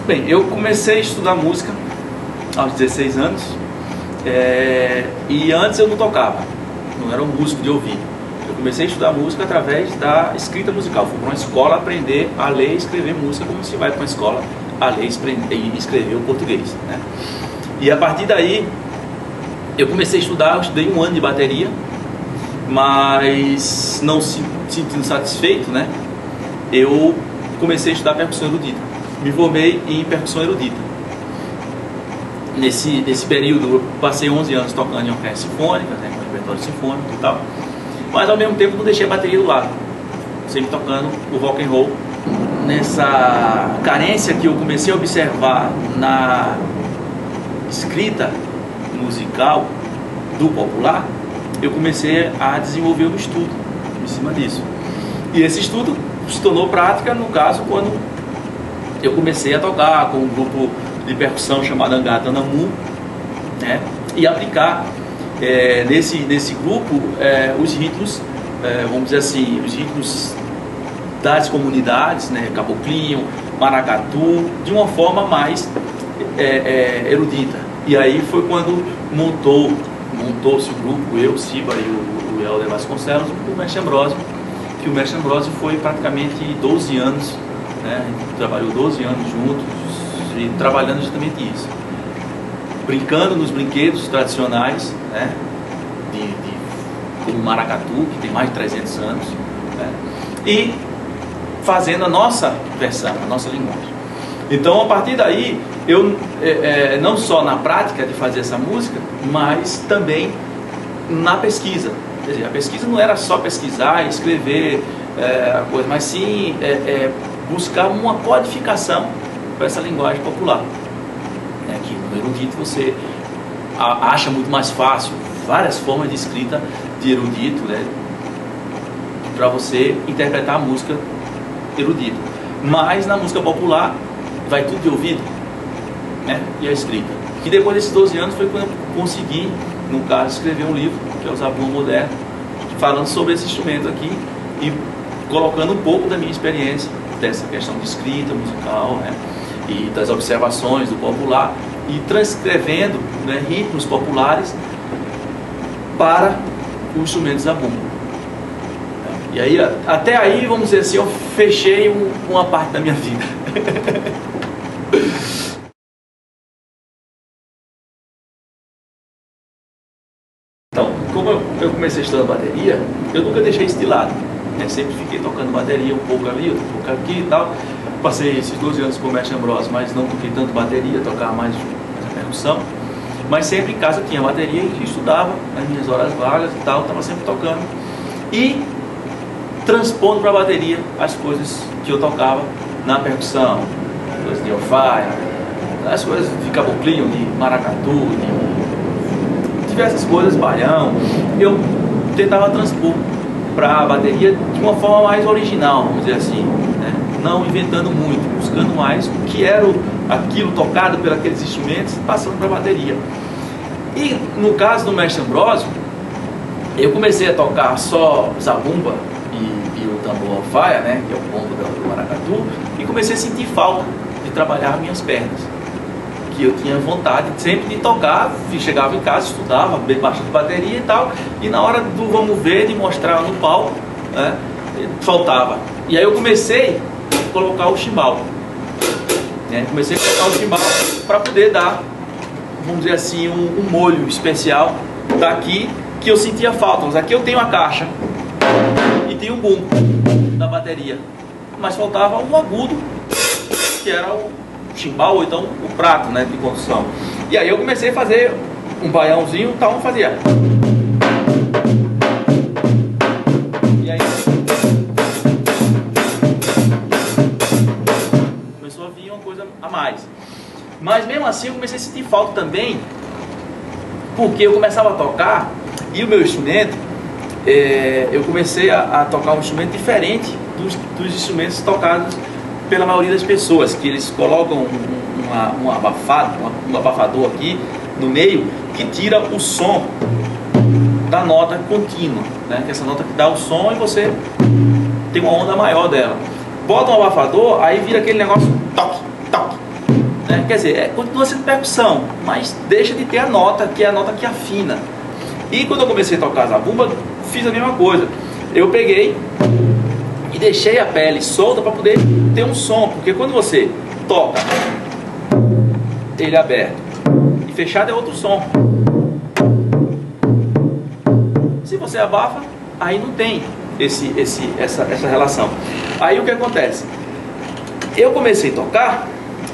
Bem, eu comecei a estudar música aos 16 anos, e antes eu não tocava, não era um músico de ouvido. Eu comecei a estudar música através da escrita musical. Fui para uma escola aprender a ler e escrever música, como se vai para uma escola a ler e escrever o português, né? E a partir daí eu comecei a estudar. Eu estudei 1 ano de bateria, mas não se sentindo satisfeito, né? Eu comecei a estudar percussão erudita. Me formei em percussão erudita. Nesse período eu passei 11 anos tocando em orquestra sinfônica, né, com repertório sinfônico e tal, mas ao mesmo tempo não deixei a bateria do lado, sempre tocando o rock and roll. Nessa carência que eu comecei a observar na escrita musical do popular, eu comecei a desenvolver um estudo em cima disso. E esse estudo se tornou prática, no caso, quando eu comecei a tocar com um grupo de percussão chamado Angata Namu, né, e aplicar nesse grupo os ritmos, vamos dizer assim, os ritmos das comunidades, né, caboclinho, maracatu, de uma forma mais erudita. E aí foi quando montou-se o grupo, eu, Siba e o Helder Vasconcelos, o Mestre Ambrósio, que o Mestre Ambrósio foi praticamente 12 anos, né, a gente trabalhou 12 anos juntos e trabalhando justamente isso, brincando nos brinquedos tradicionais, né, como o maracatu, que tem mais de 300 anos, né, e fazendo a nossa versão, a nossa linguagem. Então, a partir daí, eu não só na prática de fazer essa música, mas também na pesquisa. Quer dizer, a pesquisa não era só pesquisar e escrever coisa, mas sim buscar uma codificação para essa linguagem popular. Que no erudito você acha muito mais fácil várias formas de escrita de erudito, né, para você interpretar a música erudito. Mas na música popular vai tudo de ouvido, né, e a escrita. E depois desses 12 anos foi quando eu consegui, no caso, escrever um livro, que é o Zabumba Moderno, falando sobre esse instrumento aqui e colocando um pouco da minha experiência dessa questão de escrita musical, né, e das observações do popular, e transcrevendo, né, ritmos populares para o instrumento zabumba. E aí, até aí, vamos dizer assim, eu fechei uma parte da minha vida. Então, como eu comecei estudando bateria, eu nunca deixei isso de lado, né? Sempre fiquei tocando bateria um pouco ali, um pouco aqui e tal. Passei esses 12 anos com o Mestre Ambrósio, mas não toquei tanto bateria, tocava mais a percussão. Mas sempre em casa tinha bateria e estudava nas minhas horas vagas e tal, estava sempre tocando. E transpondo para a bateria as coisas que eu tocava na percussão, coisas de orfaia, as coisas de caboclinho, de maracatu, de diversas coisas, baião. Eu tentava transpor para a bateria de uma forma mais original, vamos dizer assim, né? Não inventando muito, buscando mais o que era aquilo tocado por aqueles instrumentos, passando para a bateria. E no caso do Mestre Ambrósio, eu comecei a tocar só zabumba e o tambor alfaia, né, que é o bombo do maracatu, e comecei a sentir falta de trabalhar minhas pernas, que eu tinha vontade sempre de tocar. Chegava em casa, estudava bastante bateria e tal, e na hora do vamos ver, de mostrar no palco, né, faltava. E aí eu comecei a colocar o chimbal, né, comecei a colocar o chimbal para poder dar, vamos dizer assim, um molho especial daqui, que eu sentia falta. Mas aqui eu tenho a caixa e tenho o bumbo da bateria, mas faltava um agudo, que era o chimbal, ou então o prato, né, de construção. E aí eu comecei a fazer um baiãozinho e tal, fazia. E aí começou a vir uma coisa a mais. Mas mesmo assim eu comecei a sentir falta também, porque eu começava a tocar e o meu instrumento, eu comecei a tocar um instrumento diferente dos instrumentos tocados pela maioria das pessoas, que eles colocam um abafador aqui no meio que tira o som da nota contínua, né? Que é essa nota que dá o som e você tem uma onda maior dela. Bota um abafador, aí vira aquele negócio toque, toque, né? Quer dizer, continua sendo percussão, mas deixa de ter a nota, que é a nota que afina. E quando eu comecei a tocar zabumba, fiz a mesma coisa. Eu peguei e deixei a pele solta para poder ter um som, porque quando você toca ele aberto e fechado é outro som. Se você abafa, aí não tem essa relação. Aí o que acontece? Eu comecei a tocar,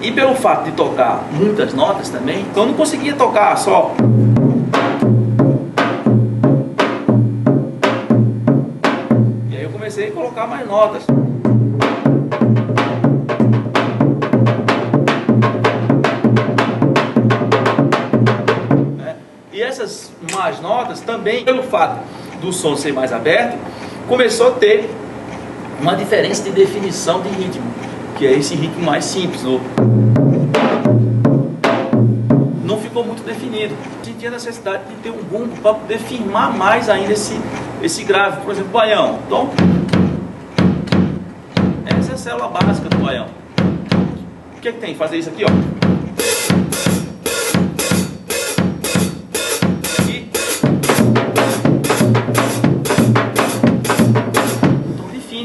e pelo fato de tocar muitas notas também, então eu não conseguia tocar só. E aí eu comecei a colocar mais notas. E essas más notas também, pelo fato do som ser mais aberto, começou a ter uma diferença de definição de ritmo, que é esse ritmo mais simples. Não ficou muito definido. Senti a necessidade de ter um bumbo para poder firmar mais ainda esse grave. Por exemplo, baião. Então, essa é a célula básica do baião. O que é que tem? Fazer isso aqui, ó.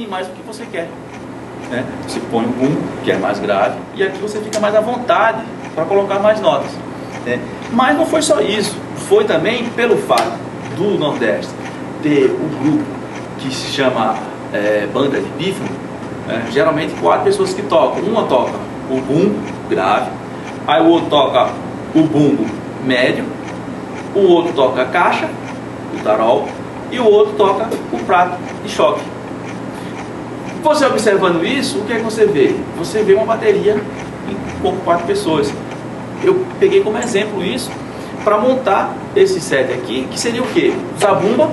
Mais o que você quer, né? Você põe um bumbo que é mais grave e aqui você fica mais à vontade para colocar mais notas, né? Mas não foi só isso, foi também pelo fato do Nordeste ter um grupo que se chama banda de bífano, geralmente 4 pessoas que tocam. Uma toca o bumbo grave, aí o outro toca o bumbo médio, o outro toca a caixa, o tarol, e o outro toca o prato de choque. Você observando isso, o que é que você vê? Você vê uma bateria com 4 pessoas. Eu peguei como exemplo isso para montar esse set aqui, que seria o quê? Zabumba,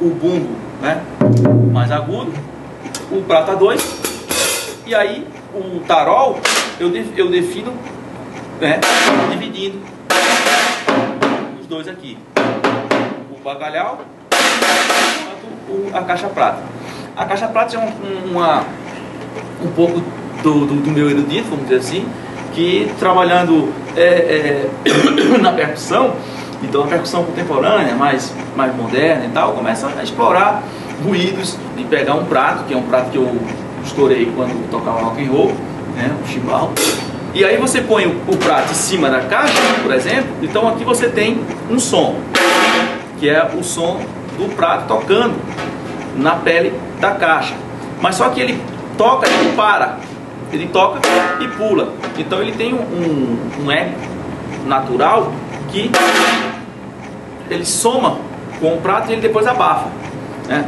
o bumbo, né, mais agudo, o prata 2, e aí o tarol eu defino, né, dividindo os dois aqui. O bacalhau e a caixa prata. A caixa prata é um pouco do meu erudito, vamos dizer assim, que trabalhando na percussão, então a percussão contemporânea, mais moderna e tal, começa a explorar ruídos de pegar um prato, que é um prato que eu estourei quando tocava rock and roll, né, o chimbal. E aí você põe o prato em cima da caixa, por exemplo, então aqui você tem um som, que é o som do prato tocando na pele da caixa, mas só que ele toca e para, ele toca e pula, então ele tem um eco natural que ele soma com o prato e ele depois abafa, né?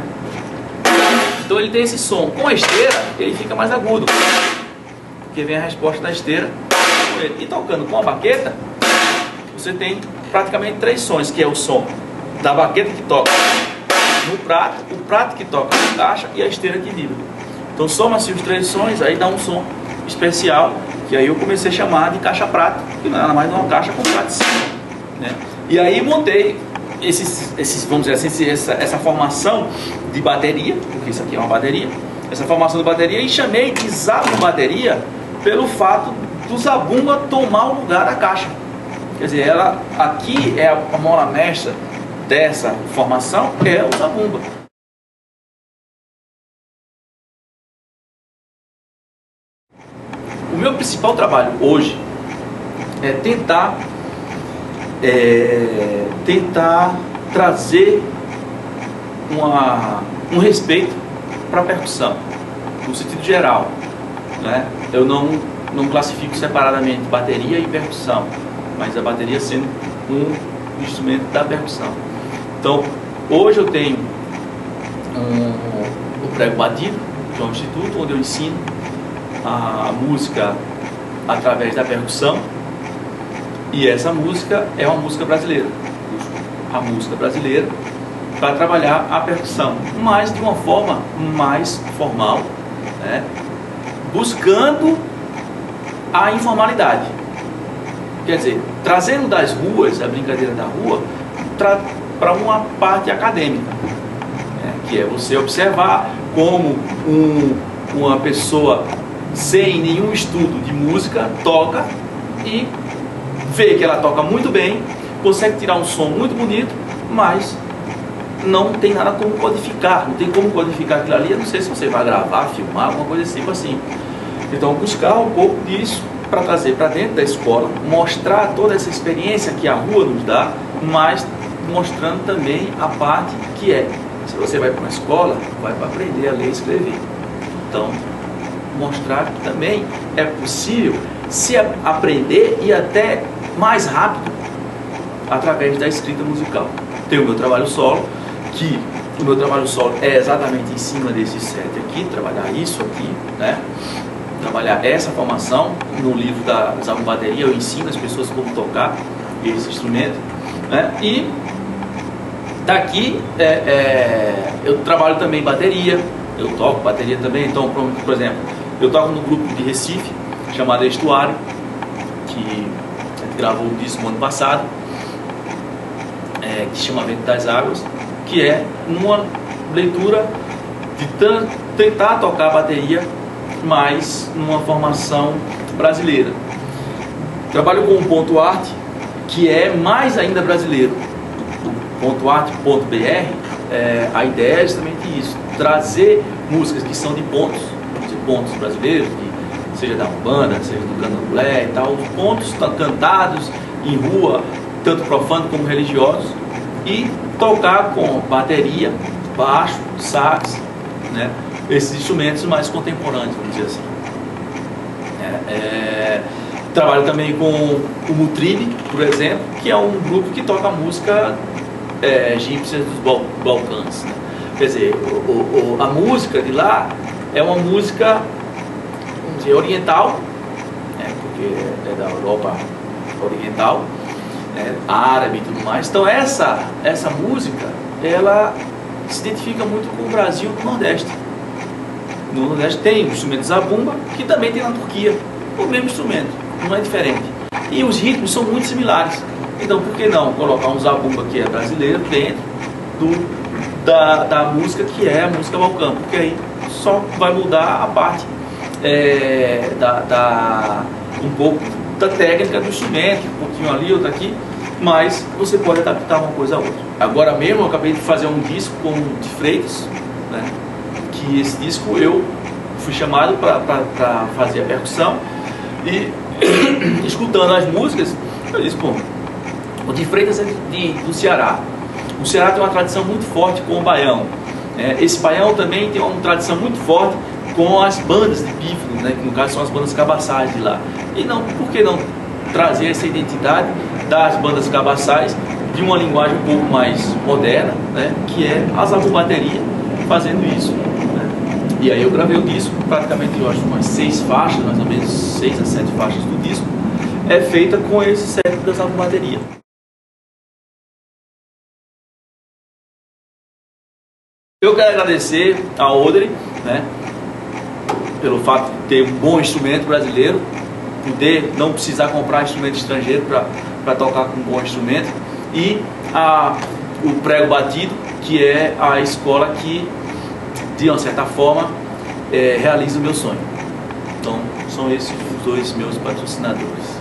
Então ele tem esse som. Com a esteira ele fica mais agudo, porque vem a resposta da esteira com ele. E tocando com a baqueta, você tem praticamente 3 sons, que é o som da baqueta que toca no prato, o prato que toca na caixa e a esteira que vibra. Então soma-se os 3 sons, aí dá um som especial, que aí eu comecei a chamar de caixa prata, que não é nada mais uma caixa com prato em cima, né? E aí montei vamos dizer assim, essa formação de bateria, porque isso aqui é uma bateria, essa formação de bateria, e chamei de zabumba bateria pelo fato do zabumba tomar o lugar da caixa. Quer dizer, ela aqui é a mola mestra dessa formação, é o zabumba. O meu principal trabalho hoje é tentar trazer um respeito para a percussão, no sentido geral, né? Eu não classifico separadamente bateria e percussão, mas a bateria sendo um instrumento da percussão. Então, hoje eu tenho o prego batido, que é um instituto onde eu ensino a música através da percussão, e essa música é uma música brasileira, a música brasileira, para trabalhar a percussão, mas de uma forma mais formal, né? Buscando a informalidade, quer dizer, trazendo das ruas, a brincadeira da rua, para uma parte acadêmica, né? Que é você observar como uma pessoa sem nenhum estudo de música, toca e vê que ela toca muito bem, consegue tirar um som muito bonito, mas não tem nada como codificar, não tem como codificar aquilo ali. Eu não sei se você vai gravar, filmar, alguma coisa assim. Então buscar um pouco disso para trazer para dentro da escola, mostrar toda essa experiência que a rua nos dá, mas mostrando também a parte que é, se você vai para uma escola, vai para aprender a ler e escrever. Então, mostrar que também é possível se aprender e até mais rápido através da escrita musical. Tem o meu trabalho solo, que o meu trabalho solo é exatamente em cima desse set aqui, trabalhar isso aqui, né? Trabalhar essa formação. No livro da Zabumba Bateria eu ensino as pessoas como tocar esse instrumento, né? E daqui eu trabalho também bateria, eu toco bateria também. Então, por exemplo, eu toco no grupo de Recife chamado Estuário, que a gente gravou um disco no ano passado, que chama Vento das Águas, que é uma leitura de tentar tocar a bateria, mas numa formação brasileira. Trabalho com o Ponto Arte, que é mais ainda brasileiro. Ponto Arte.br, a ideia é justamente isso, trazer músicas que são de pontos brasileiros, seja da Umbanda, seja do Candomblé e tal, os pontos cantados em rua, tanto profanos como religiosos, e tocar com bateria, baixo, sax, né? Esses instrumentos mais contemporâneos, vamos dizer assim. Trabalho também com o Mutribe, por exemplo, que é um grupo que toca música egípcia dos Balcãs, né? Quer dizer, a música de lá é uma música, vamos dizer, oriental, né? Porque é da Europa Oriental, árabe e tudo mais. Então essa música, ela se identifica muito com o Brasil do Nordeste. No Nordeste tem o instrumento zabumba, que também tem na Turquia, o mesmo instrumento, não é diferente. E os ritmos são muito similares. Então por que não colocar um zabumba que é brasileiro dentro da música que é a música balcã? Porque aí só vai mudar a parte um pouco da técnica do instrumento, um pouquinho ali, outro aqui, mas você pode adaptar uma coisa a outra. Agora mesmo eu acabei de fazer um disco com o de Freitas, né? Que esse disco eu fui chamado para fazer a percussão, e escutando as músicas, eu disse, pô, o de Freitas é do Ceará. O Ceará tem uma tradição muito forte com o baião. Esse baião também tem uma tradição muito forte com as bandas de pífano, né, que no caso são as bandas cabaçais de lá. E não, por que não trazer essa identidade das bandas cabaçais de uma linguagem um pouco mais moderna, né, que é a zabumba bateria, fazendo isso, né? E aí eu gravei o disco, praticamente eu acho umas 6 faixas, mais ou menos 6 a 7 faixas do disco, é feita com esse set da zabumba bateria. Eu quero agradecer a Odre, né, pelo fato de ter um bom instrumento brasileiro, poder não precisar comprar instrumento estrangeiro para tocar com um bom instrumento, e o Prego Batido, que é a escola que, de uma certa forma, realiza o meu sonho. Então, são esses os dois meus patrocinadores.